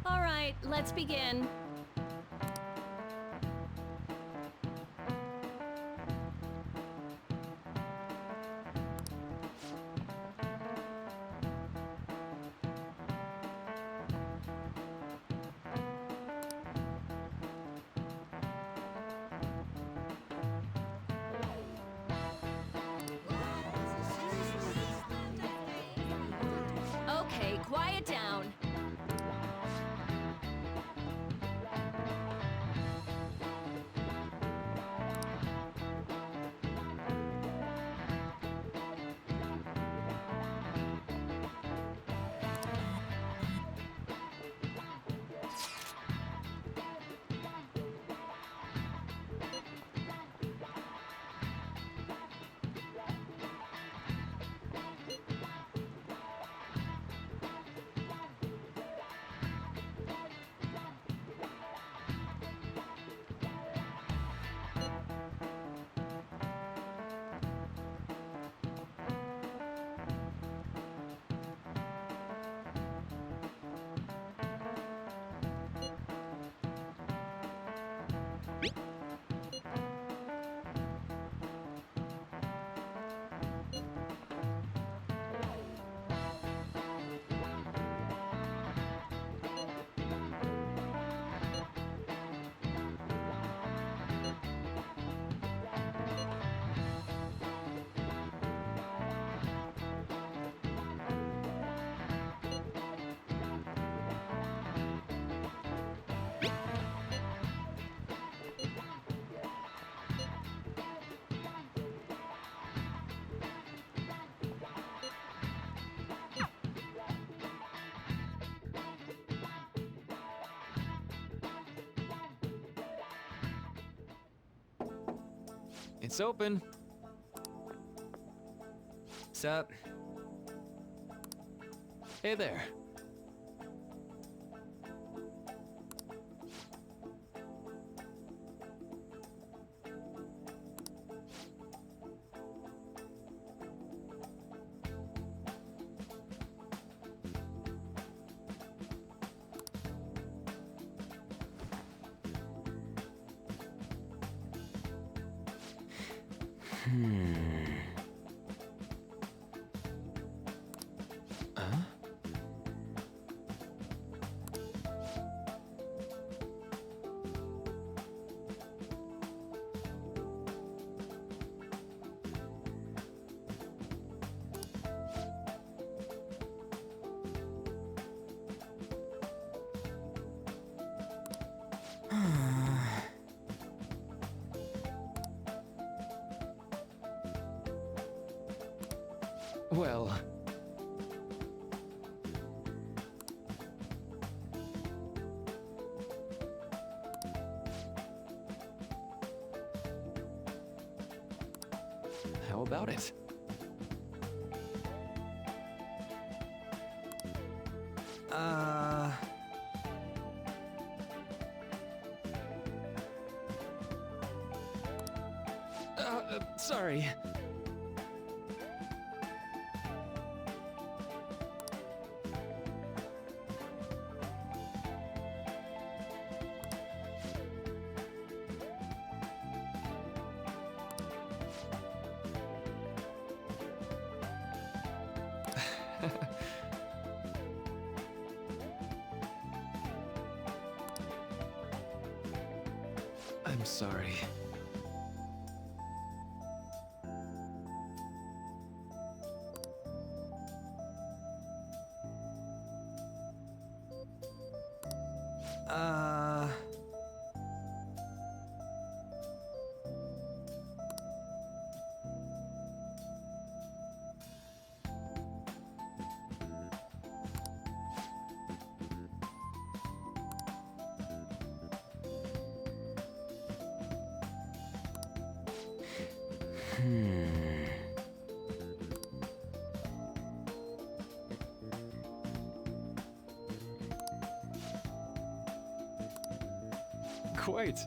All right, let's begin. Okay, quiet down. It's open. Sup? Hey there. Huh? Well... How about it? Uh... Sorry. I'm sorry. Uh... Quite.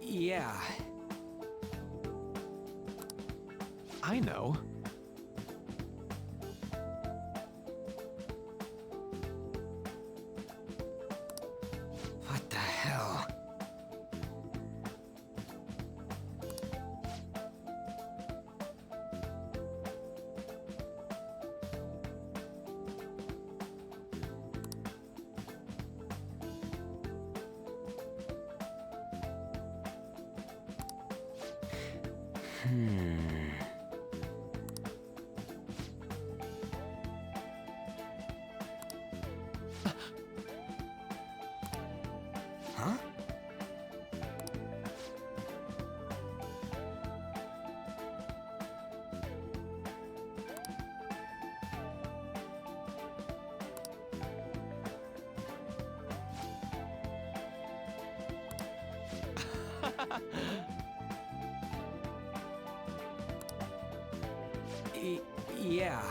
Yeah. I know. What the hell? Huh? Yeah.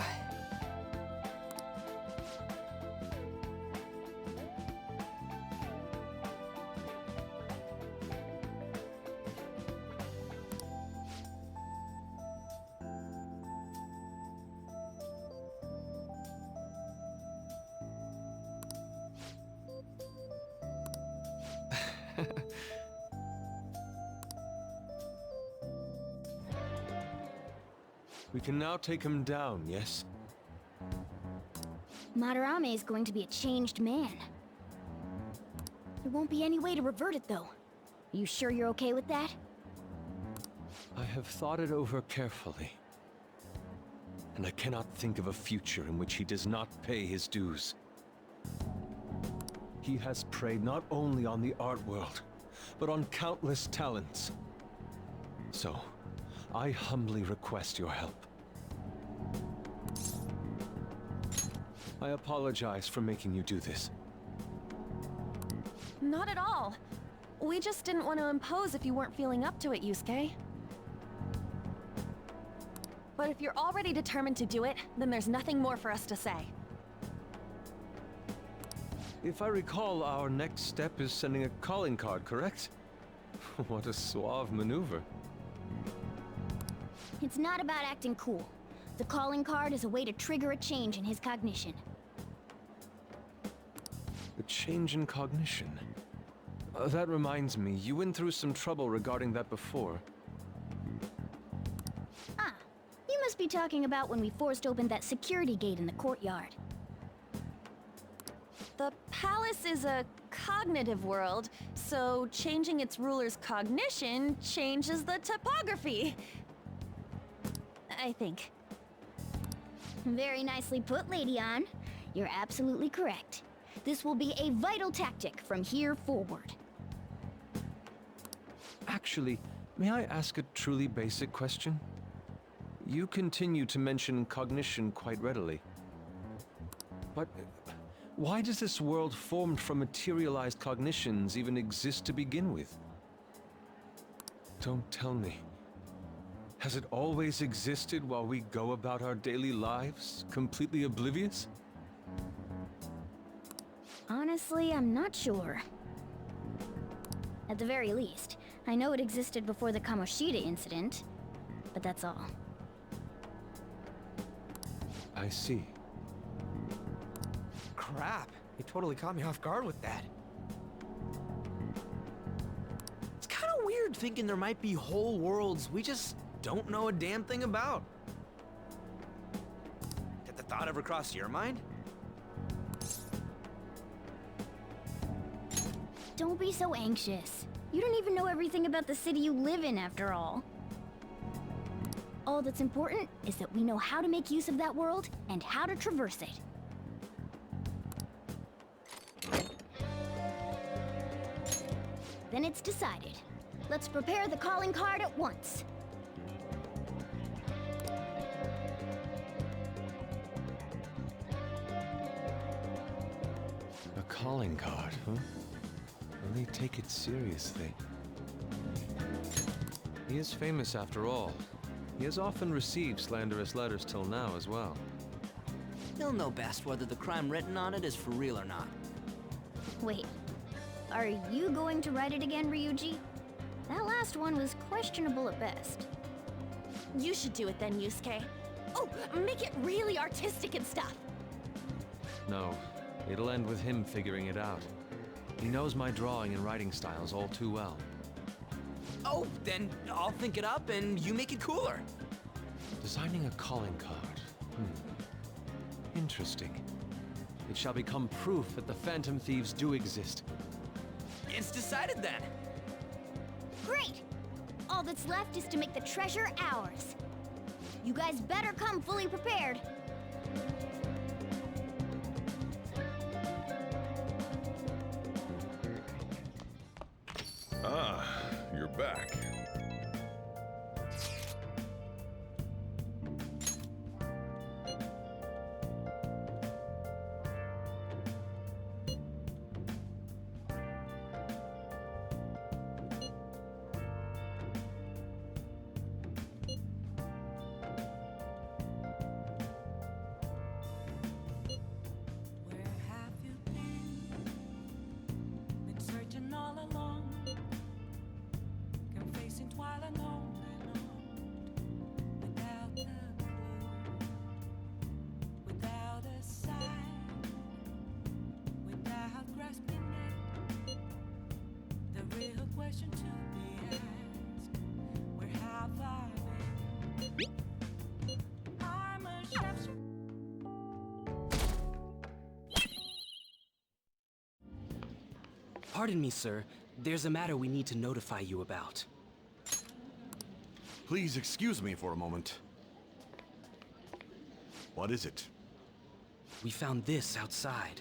We can now take him down, yes? Madarame is going to be a changed man. There won't be any way to revert it, though. You sure you're okay with that? I have thought it over carefully. And I cannot think of a future in which he does not pay his dues. He has preyed not only on the art world, but on countless talents. So, I humbly request your help. I apologize for making you do this. Not at all. We just didn't want to impose if you weren't feeling up to it, Yusuke. But if you're already determined to do it, then there's nothing more for us to say. If I recall, our next step is sending a calling card, correct? What a suave maneuver. It's not about acting cool. The calling card is a way to trigger a change in his cognition. A change in cognition. That reminds me, you went through some trouble regarding that before. Ah, you must be talking about when we forced open that security gate in the courtyard. The palace is a cognitive world, so changing its ruler's cognition changes the topography. I think. Very nicely put, Lady An. You're absolutely correct. This will be a vital tactic from here forward. Actually, may I ask a truly basic question? You continue to mention cognition quite readily. But why does this world formed from materialized cognitions even exist to begin with? Don't tell me. Has it always existed while we go about our daily lives, completely oblivious? Honestly, I'm not sure. At the very least, I know it existed before the Kamoshida incident, but that's all. I see. Crap, you totally caught me off guard with that. It's kind of weird thinking there might be whole worlds we just don't know a damn thing about. Did the thought ever cross your mind? Don't be so anxious. You don't even know everything about the city you live in, after all. All that's important is that we know how to make use of that world and how to traverse it. Then it's decided. Let's prepare the calling card at once. A calling card, huh? Will they take it seriously? He is famous after all. He has often received slanderous letters till now as well. He'll know best whether the crime written on it is for real or not. Wait, are you going to write it again, Ryuji? That last one was questionable at best. You should do it then, Yusuke. Oh, make it really artistic and stuff. No, it'll end with him figuring it out. He knows my drawing and writing styles all too well. Oh, then I'll think it up and you make it cooler. Designing a calling card. Interesting. It shall become proof that the Phantom Thieves do exist. It's decided then. Great! All that's left is to make the treasure ours. You guys better come fully prepared. Ah, you're back. Where have you been? Been searching all along, confessing while alone and on, without a clue, without a sign, without grasping it. The real question to be asked: where have I been? I'm a chef's. Pardon me, sir. There's a matter we need to notify you about. Please excuse me for a moment. What is it? We found this outside.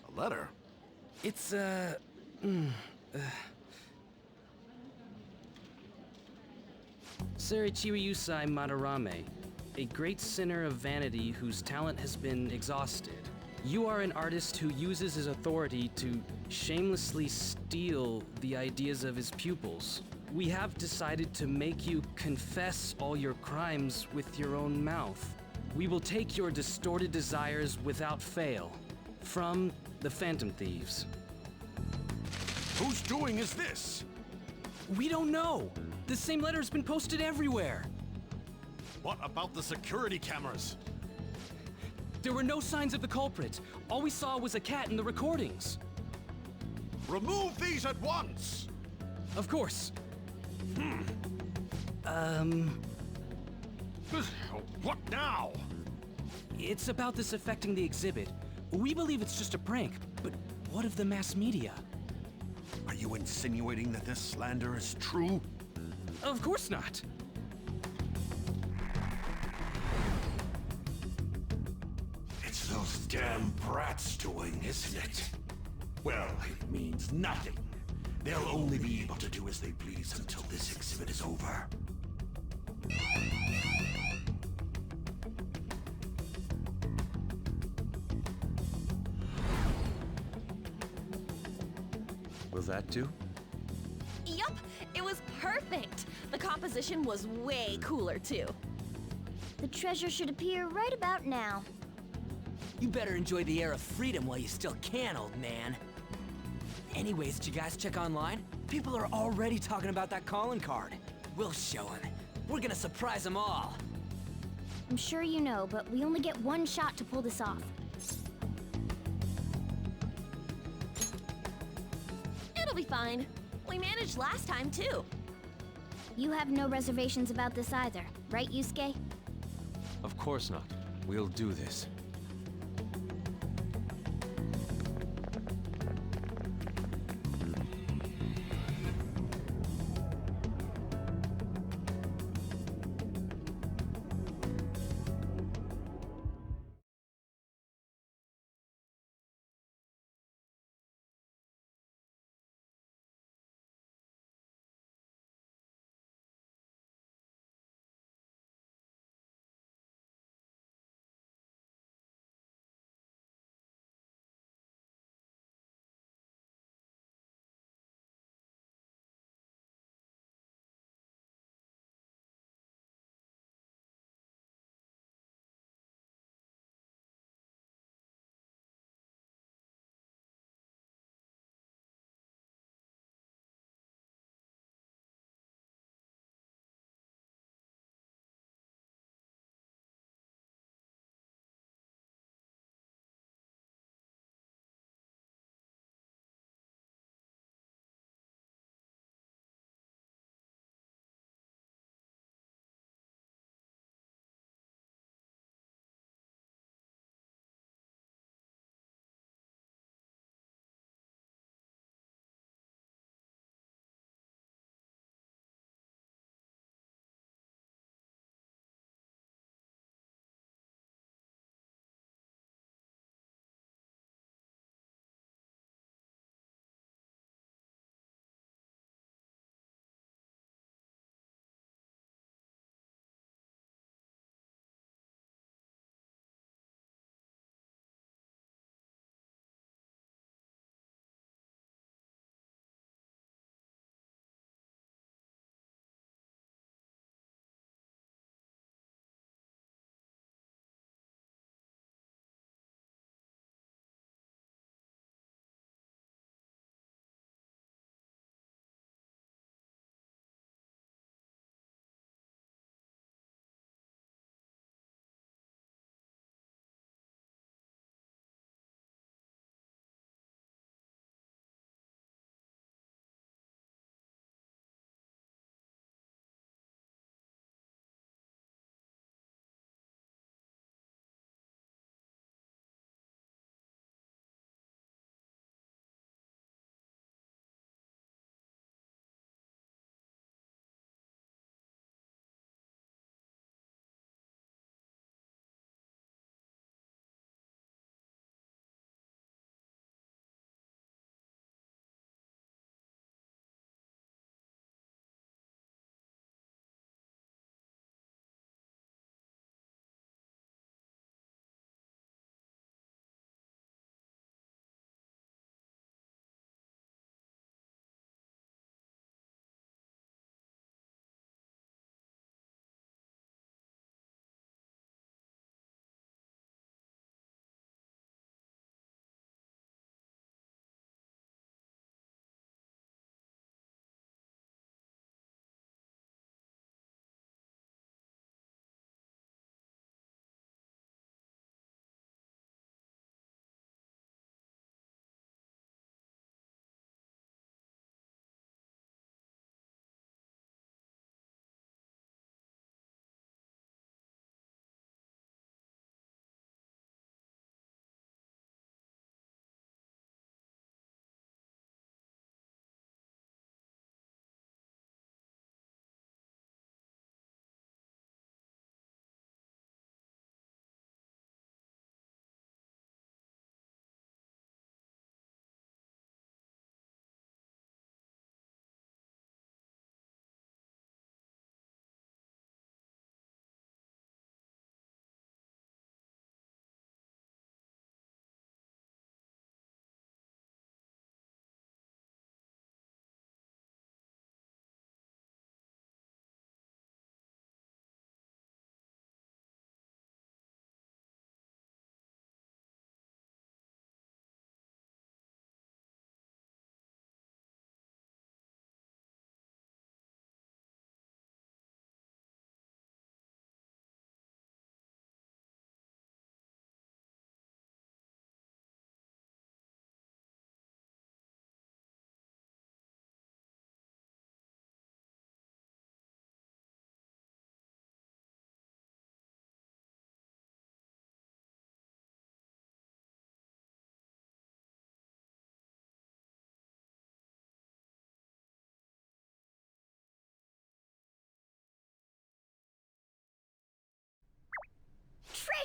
A letter? It's, Sir Ichiriyusai Madarame, a great sinner of vanity whose talent has been exhausted. You are an artist who uses his authority to shamelessly steal the ideas of his pupils. We have decided to make you confess all your crimes with your own mouth. We will take your distorted desires without fail. From the Phantom Thieves. Whose doing is this? We don't know! The same letter's been posted everywhere! What about the security cameras? There were no signs of the culprit. All we saw was a cat in the recordings. Remove these at once! Of course. What now? It's about this affecting the exhibit. We believe it's just a prank, but what of the mass media? Are you insinuating that this slander is true? Of course not. It's those damn brats doing, isn't it? Well, it means nothing. They'll only be able to do as they please until this exhibit is over. Will that do? Yup, it was perfect. The composition was way cooler too. The treasure should appear right about now. You better enjoy the air of freedom while you still can, old man. Anyways, did you guys check online? People are already talking about that calling card. We'll show them. We're gonna surprise them all. I'm sure you know, but we only get one shot to pull this off. It'll be fine. We managed last time too. You have no reservations about this either, right, Yusuke? Of course not. We'll do this.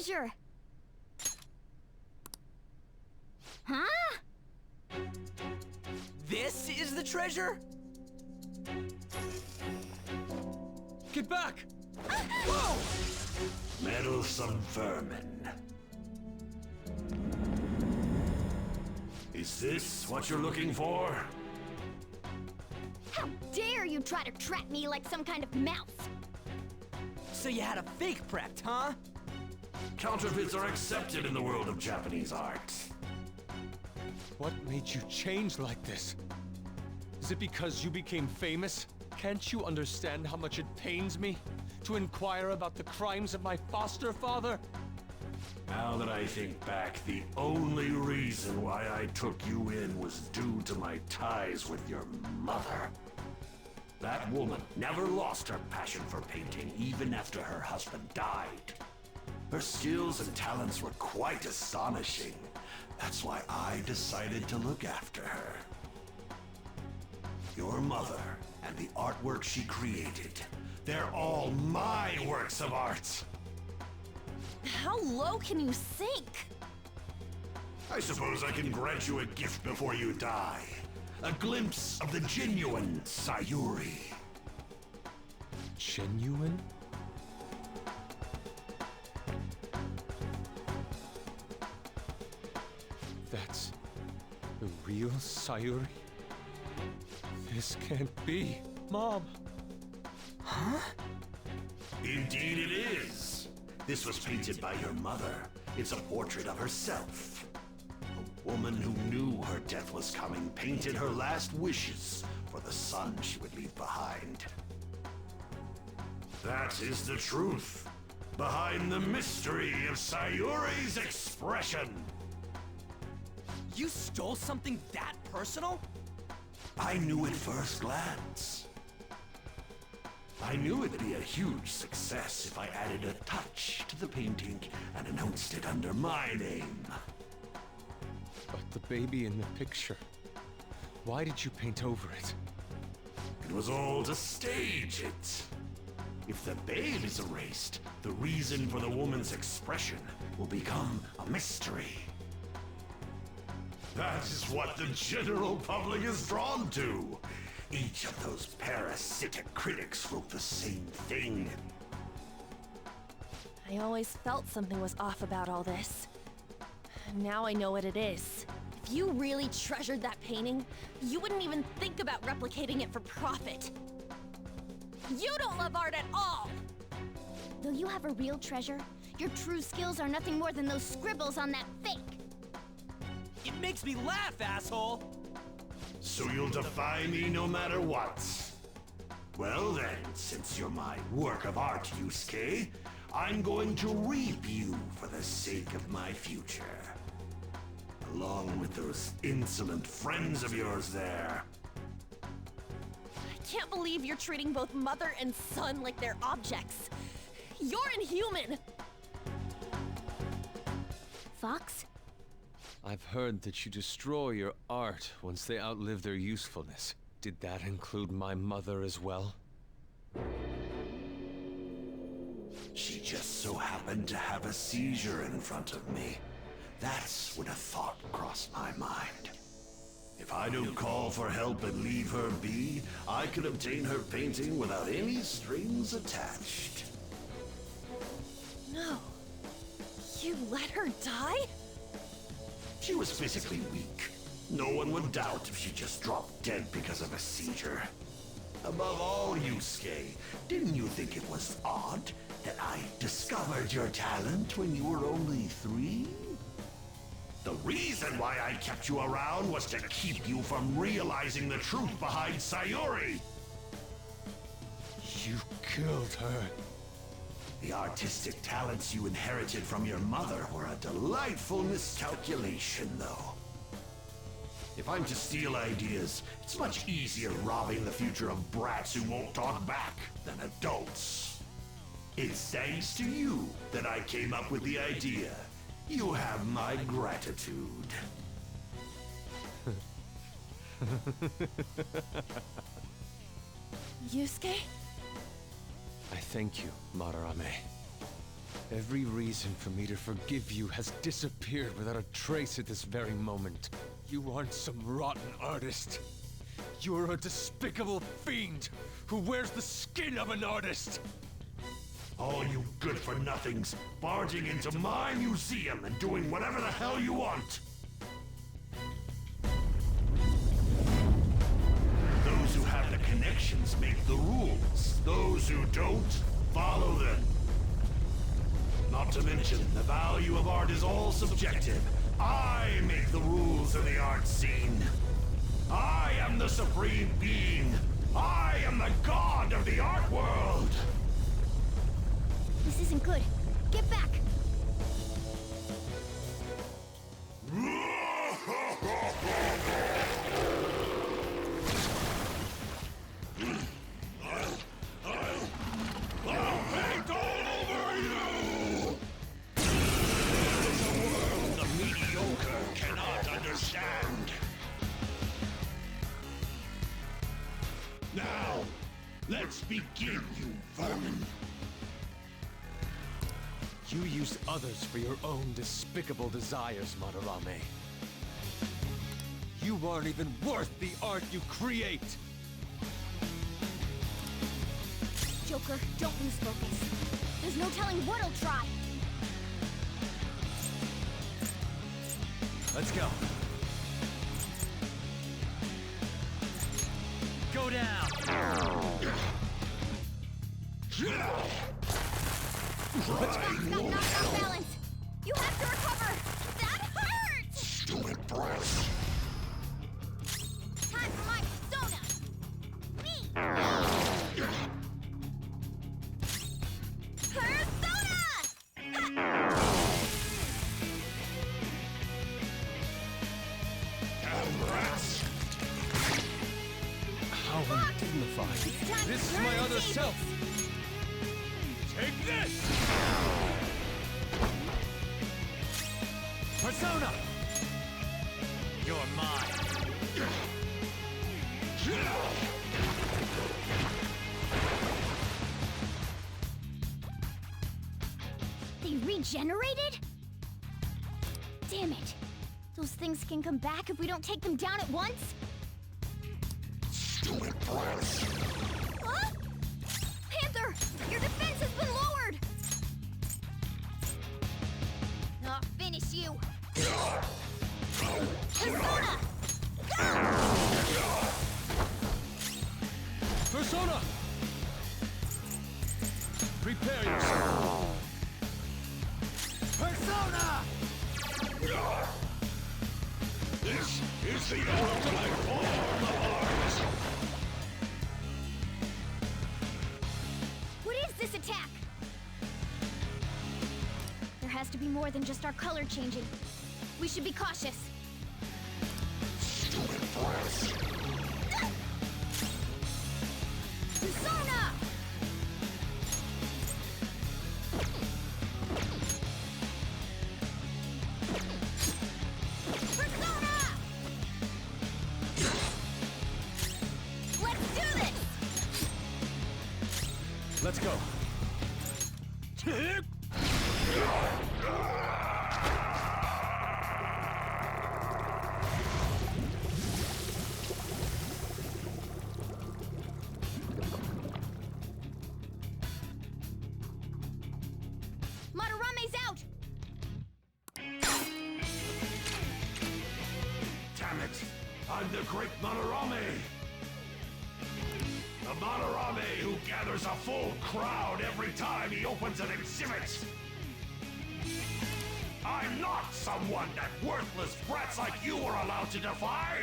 treasure! Huh? This is the treasure? Get back! Whoa! Meddlesome vermin. Is this what you're looking for? How dare you try to trap me like some kind of mouse? So you had a fake prepped, huh? Counterfeits are accepted in the world of Japanese art. What made you change like this? Is it because you became famous? Can't you understand how much it pains me to inquire about the crimes of my foster father? Now that I think back, the only reason why I took you in was due to my ties with your mother. That woman never lost her passion for painting even after her husband died. Her skills and talents were quite astonishing. That's why I decided to look after her. Your mother and the artwork she created, they're all my works of art. How low can you sink? I suppose I can grant you a gift before you die. A glimpse of the genuine Sayuri. Genuine? That's the real Sayuri? This can't be. Mom! Indeed it is. This was painted by your mother. It's a portrait of herself. A woman who knew her death was coming painted her last wishes for the son she would leave behind. That is the truth behind the mystery of Sayuri's expression. You stole something that personal? I knew at first glance. I knew it'd be a huge success if I added a touch to the painting and announced it under my name. But the baby in the picture. Why did you paint over it? It was all to stage it. If the babe is erased, the reason for the woman's expression will become a mystery. That is what the general public is drawn to. Each of those parasitic critics wrote the same thing. I always felt something was off about all this. Now I know what it is. If you really treasured that painting, you wouldn't even think about replicating it for profit. You don't love art at all! Though you have a real treasure, your true skills are nothing more than those scribbles on that fake. It makes me laugh, asshole! So you'll defy me no matter what. Well then, since you're my work of art, Yusuke, I'm going to reap you for the sake of my future. Along with those insolent friends of yours there. I can't believe you're treating both mother and son like they're objects. You're inhuman! Fox? I've heard that you destroy your art once they outlive their usefulness. Did that include my mother as well? She just so happened to have a seizure in front of me. That's when a thought crossed my mind. If I don't call for help and leave her be, I could obtain her painting without any strings attached. No. You let her die? She was physically weak. No one would doubt if she just dropped dead because of a seizure. Above all, Yusuke, didn't you think it was odd that I discovered your talent when you were only 3? The reason why I kept you around was to keep you from realizing the truth behind Sayuri. You killed her. The artistic talents you inherited from your mother were a delightful miscalculation, though. If I'm to steal ideas, it's much easier robbing the future of brats who won't talk back than adults. It's thanks to you that I came up with the idea. You have my gratitude. Yusuke? I thank you, Madarame. Every reason for me to forgive you has disappeared without a trace at this very moment. You aren't some rotten artist. You're a despicable fiend who wears the skin of an artist. All you good-for-nothings barging into my museum and doing whatever the hell you want. Those who have the connections make the rules. Those who don't, follow them. Not to mention, the value of art is all subjective. I make the rules of the art scene. I am the supreme being. I am the god of the art world. This isn't good. Get back! I'll paint all over you! It's a world the mediocre cannot understand. Now, let's begin, you vermin. You use others for your own despicable desires, Madarame. You aren't even worth the art you create! Joker, don't lose focus. There's no telling what he'll try. Let's go. Go down! Got knocked off balance. You have to recover. That hurts! Stupid breath. Time for my persona. Me. Persona! Rats. How undignified. It's time This to is my turn other tables. self! Take this! Persona! You're mine. They regenerated? Damn it. Those things can come back if we don't take them down at once? Stupid breath. Huh? Panther! Your defense has been lowered! I'll finish you! Persona! Persona! Prepare yourself! Persona! This is the ultimate form of art! What is this attack? There has to be more than just our color changing. We should be cautious. Stupid breath. Persona! Persona! Let's do this! Let's go. Madarame's out! Damn it! I'm the great Madarame! The Madarame who gathers a full crowd every time he opens an exhibit! I'm not someone that worthless brats like you are allowed to defy!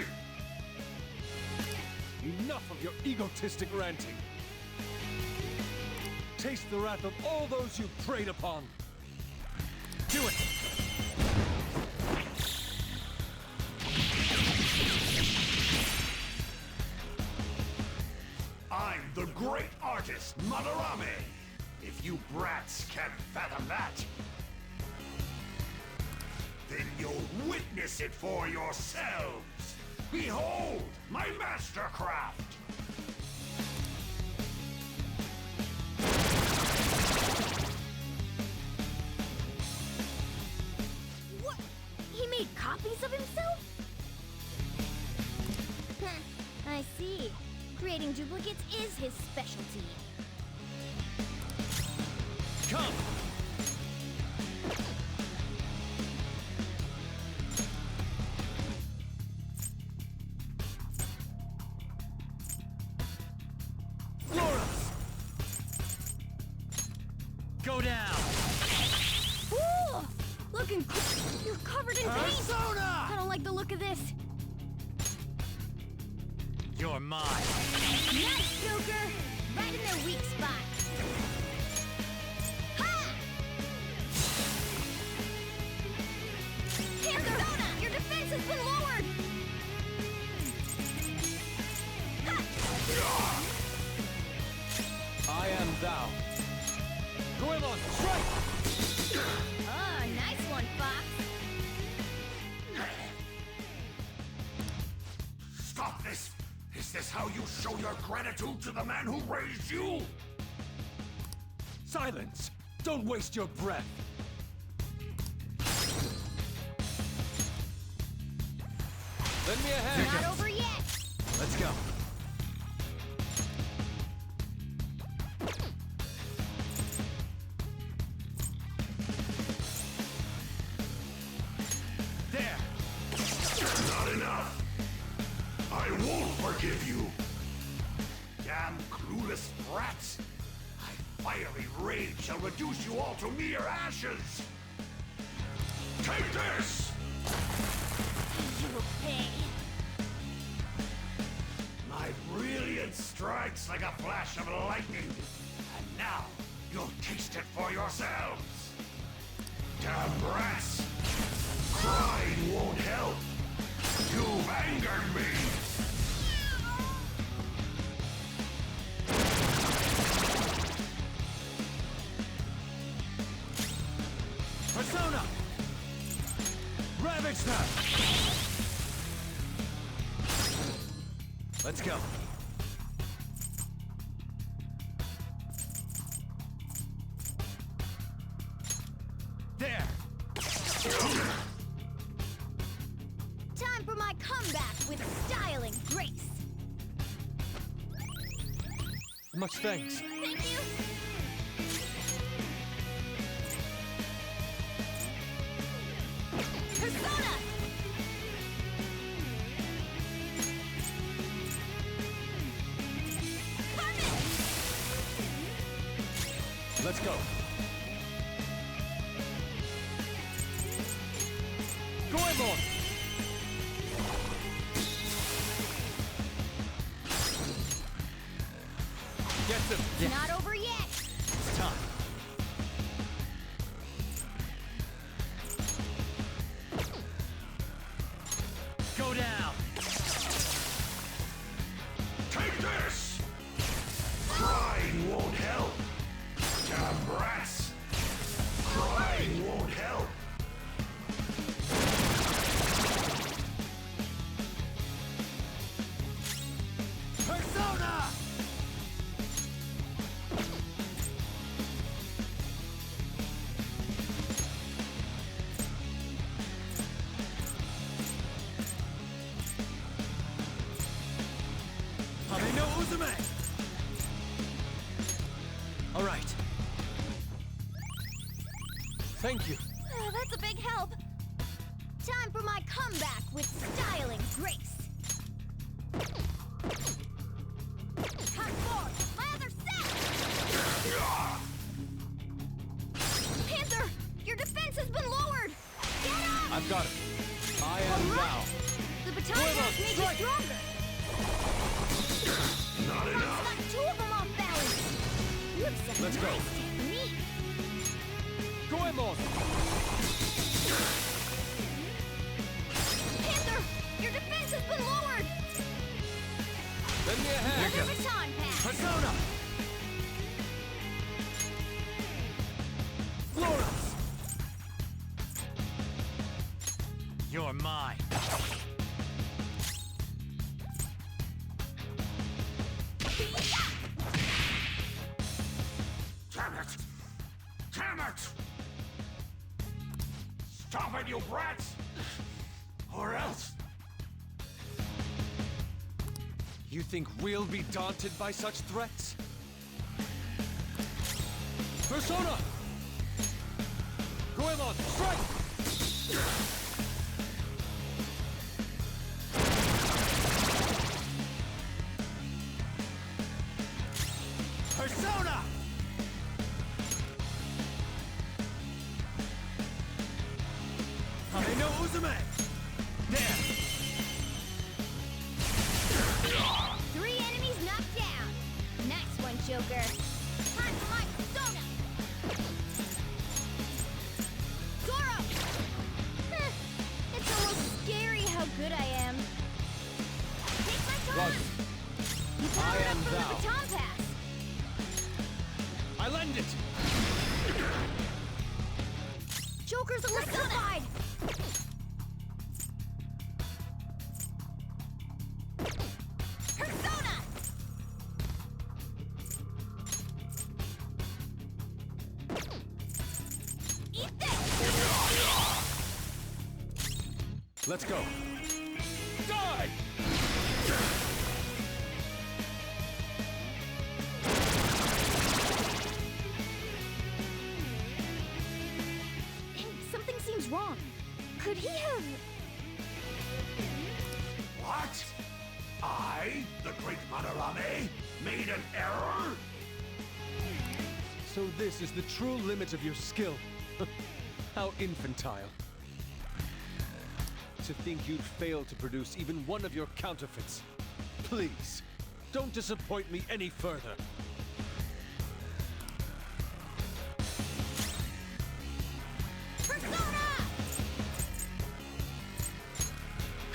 Enough of your egotistic ranting. Taste the wrath of all those you preyed upon. Do it! I'm the great artist, Madarame! If you brats can't fathom that, then you'll witness it for yourselves! Behold, my mastercraft! his specialty. Come! Go down! Ooh! Looking cool. You're covered in paint! Persona! I don't like the look of this. You're mine. Nice, Joker! Right in their weak spot. Ha! Panther! Your defense has been lowered! Ha! I am thou. Goemon, strike! Oh, nice one, Fox. Stop this! Is this how you show your gratitude to the man who raised you? Silence! Don't waste your breath! Lend me a hand! Not over yet! Let's go. There! Not enough! I won't forgive you! Damn clueless brats! My fiery rage shall reduce you all to mere ashes! Take this! You'll pay. My brilliance strikes like a flash of lightning, and now you'll taste it for yourselves! Damn brats! Crying won't help! You've angered me! Persona! Ravage them! Let's go. There! Time for my comeback with style and grace. Much thanks. Thank you. Persona! Carmen! Let's go. Goemon! Get them! Not over yet. It's time. Go down! Take this! Crying won't help! Damn brats! Crying won't help! Persona! Hame no Uzume! All right. Thank you. That's a big help. Time for my comeback with style and grace. Come forward, my other set! Panther, your defense has been lowered. Get up! I've got it. I am All thou. right. The baton Goemon, pass made strike! you stronger. Not Fox enough! got two of them off balance. You have some Let's nice go. technique. Goemon! Panther, your defense has been lowered. Lend me a hand. Another baton pass. Persona! Flora! You're mine. Damn it! Damn it! Stop it, you brats! Or else... You think we'll be daunted by such threats? Persona! Goemon, strike! Persona! I know Uzume! There! 3 enemies knocked down. Nice one, Joker. Time for my persona. Goro! Heh, it's almost scary how good I am. Take my time. Roger. You powered I up am from thou. the baton pass. I lend it! Joker's electrified. Persona! Eat this! Let's go. Die! Something seems wrong. Could he have... What? I, the great Madarame, made an error? So this is the true limit of your skill. How infantile. To think you'd fail to produce even one of your counterfeits. Please, don't disappoint me any further. Persona!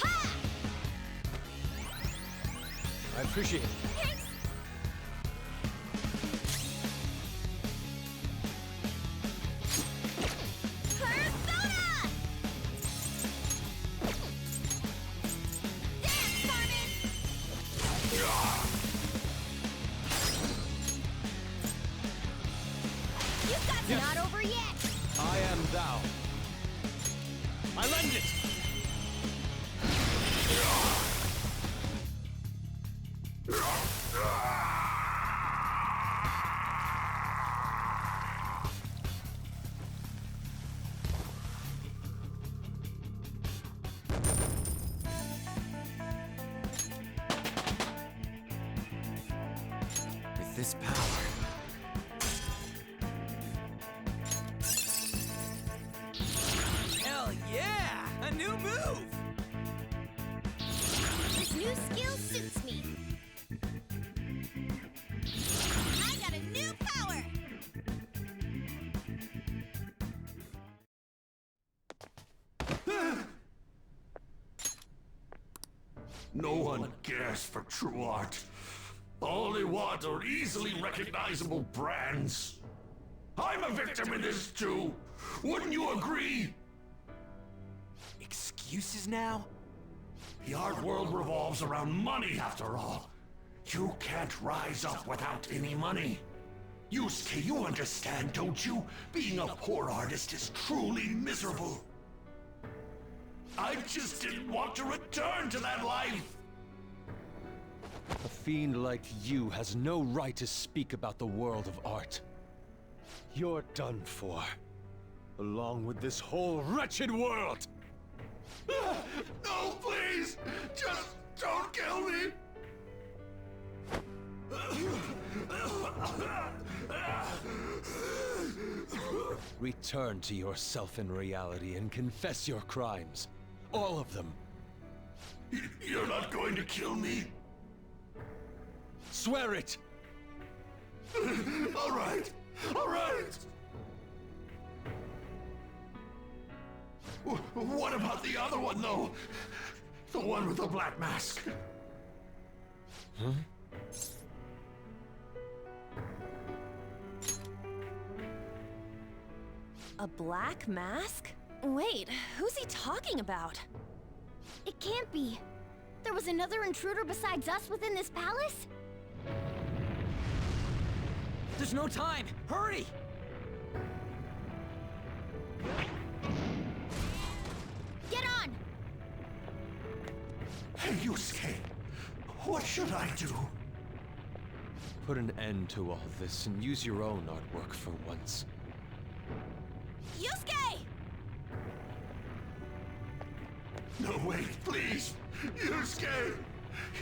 Ha! I appreciate it. Thanks. Persona! Dance, Carmen! You guys Yes. not over yet. I am thou. I lend it! With this power. Hell yeah! A new move! This new skill suits me. I got a new power. No one cares for true art. All they want are easily recognizable brands. I'm a victim in this too. Wouldn't you agree? Excuses now? The art world revolves around money after all. You can't rise up without any money. Yusuke, you understand, don't you? Being a poor artist is truly miserable. I just didn't want to return to that life. A fiend like you has no right to speak about the world of art. You're done for. Along with this whole wretched world! No, please! Just don't kill me! Return to yourself in reality and confess your crimes. All of them. You're not going to kill me? Swear it! All right! All right! What about the other one, though? The one with the black mask? Huh? A black mask? Wait, who's he talking about? It can't be. There was another intruder besides us within this palace? There's no time! Hurry! Get on! Hey, Yusuke! What should I do? Put an end to all this and use your own artwork for once. Yusuke! No, wait, please! Yusuke!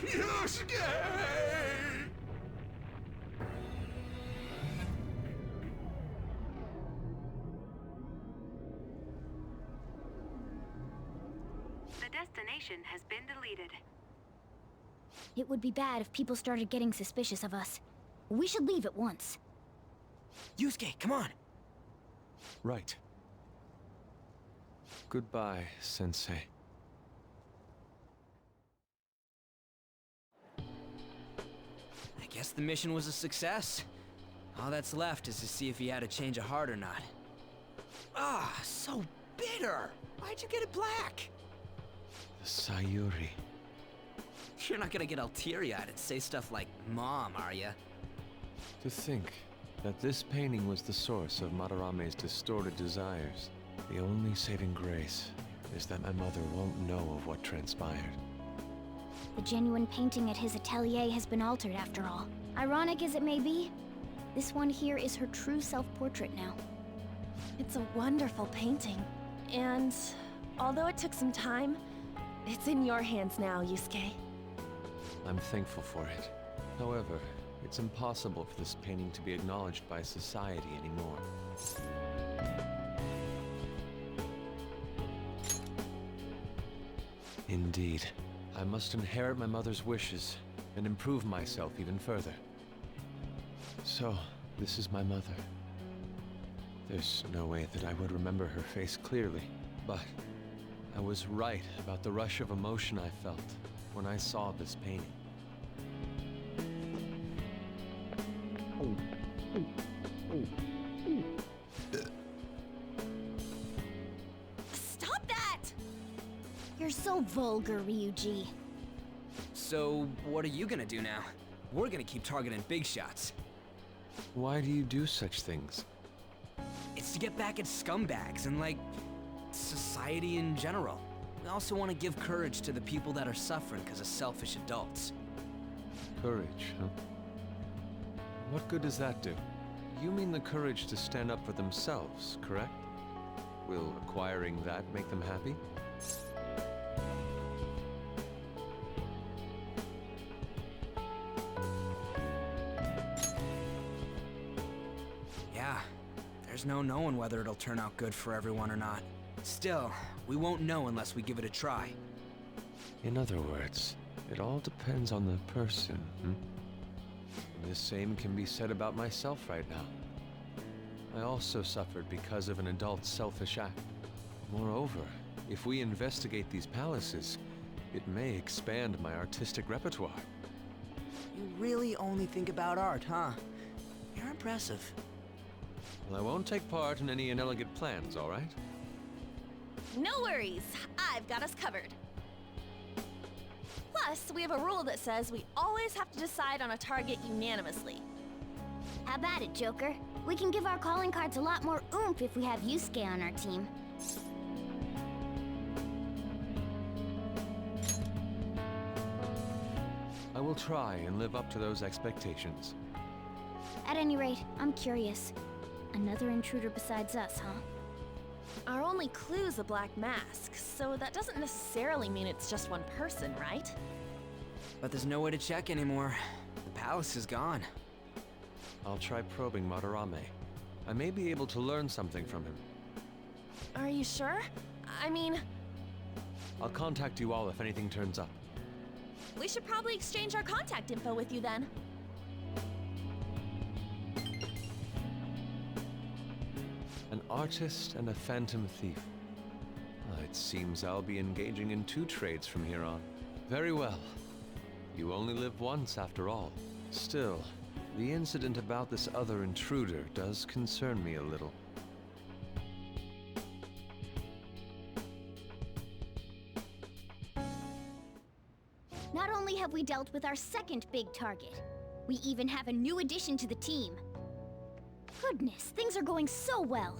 Yusuke! The destination has been deleted. It would be bad if people started getting suspicious of us. We should leave at once. Yusuke, come on. Right. Goodbye, Sensei. I guess the mission was a success. All that's left is to see if he had a change of heart or not. Ah, so bitter. Why'd you get it black? The Sayuri. You're not gonna get all teary-eyed and say stuff like, Mom, are ya? To think that this painting was the source of Madarame's distorted desires. The only saving grace is that my mother won't know of what transpired. The genuine painting at his atelier has been altered after all. Ironic as it may be, this one here is her true self-portrait now. It's a wonderful painting. And although it took some time, it's in your hands now, Yusuke. I'm thankful for it. However, it's impossible for this painting to be acknowledged by society anymore. Indeed. I must inherit my mother's wishes and improve myself even further. So, this is my mother. There's no way that I would remember her face clearly, but I was right about the rush of emotion I felt when I saw this painting. Stop that! You're so vulgar, Ryuji. So, what are you gonna do now? We're gonna keep targeting big shots. Why do you do such things? It's to get back at scumbags and, like, society in general. We also want to give courage to the people that are suffering because of selfish adults. Courage, huh? What good does that do? You mean the courage to stand up for themselves, correct? Will acquiring that make them happy? Yeah, there's no knowing whether it'll turn out good for everyone or not. Still, we won't know unless we give it a try. In other words, it all depends on the person, hmm? And the same can be said about myself right now. I also suffered because of an adult's selfish act. Moreover, if we investigate these palaces, it may expand my artistic repertoire. You really only think about art, huh? You're impressive. Well, I won't take part in any inelegant plans, all right? No worries, I've got us covered. Plus, we have a rule that says we always have to decide on a target unanimously. How about it, Joker? We can give our calling cards a lot more oomph if we have Yusuke on our team. I will try and live up to those expectations. At any rate, I'm curious. Another intruder besides us, huh? Our only clue's a black mask, so that doesn't necessarily mean it's just one person, right? But there's no way to check anymore. The palace is gone. I'll try probing Madarame. I may be able to learn something from him. Are you sure? I mean, I'll contact you all if anything turns up. we should probably exchange our contact info with you then. An artist and a phantom thief. It seems I'll be engaging in two trades from here on. Very well. You only live once after all. Still, the incident about this other intruder does concern me a little. Not only have we dealt with our second big target, we even have a new addition to the team. Goodness, things are going so well.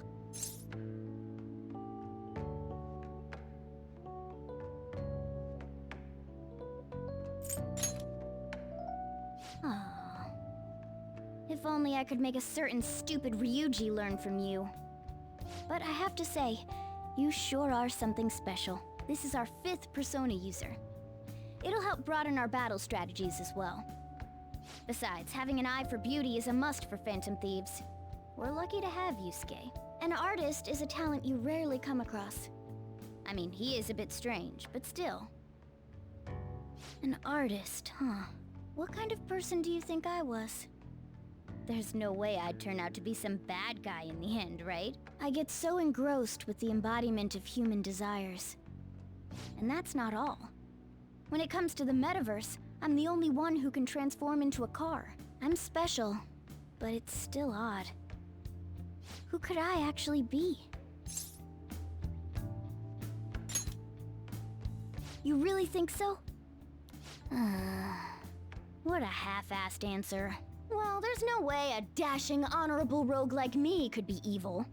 If only I could make a certain stupid Ryuji learn from you. But I have to say, you sure are something special. This is our 5th persona user. It'll help broaden our battle strategies as well. Besides, having an eye for beauty is a must for Phantom Thieves. We're lucky to have Yusuke. An artist is a talent you rarely come across. I mean, he is a bit strange, but still. An artist, huh? What kind of person do you think I was? There's no way I'd turn out to be some bad guy in the end, right? I get so engrossed with the embodiment of human desires. And that's not all. When it comes to the metaverse, I'm the only one who can transform into a car. I'm special, but it's still odd. Who could I actually be? You really think so? What a half-assed answer. Well, there's no way a dashing, honorable rogue like me could be evil.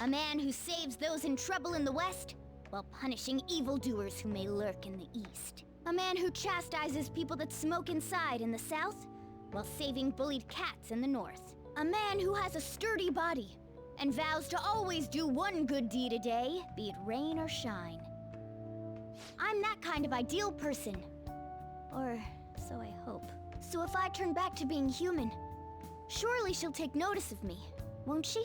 A man who saves those in trouble in the West, while punishing evildoers who may lurk in the East. A man who chastises people that smoke inside in the South, while saving bullied cats in the North. A man who has a sturdy body, and vows to always do one good deed a day, be it rain or shine. I'm that kind of ideal person. Or so I hope. So if I turn back to being human, surely she'll take notice of me, won't she?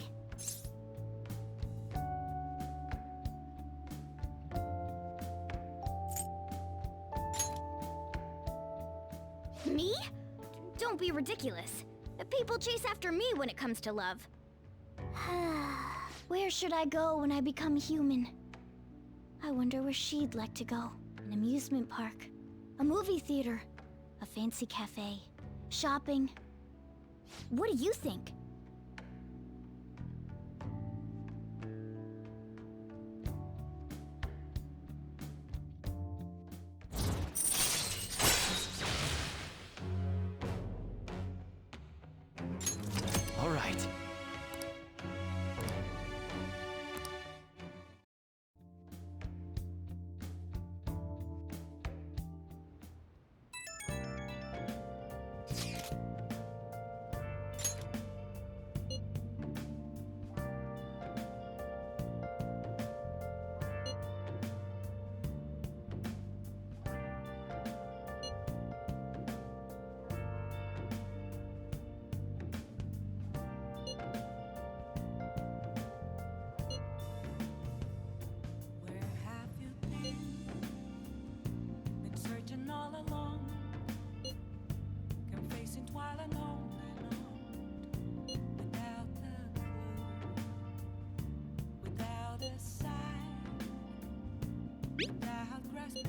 Me? Don't be ridiculous. People chase after me when it comes to love. Where should I go when I become human? I wonder where she'd like to go. An amusement park, a movie theater, a fancy cafe, shopping. What do you think? All right. Where have you been? Been searching all along, confessing while alone without a clue, without a sign, without grasping.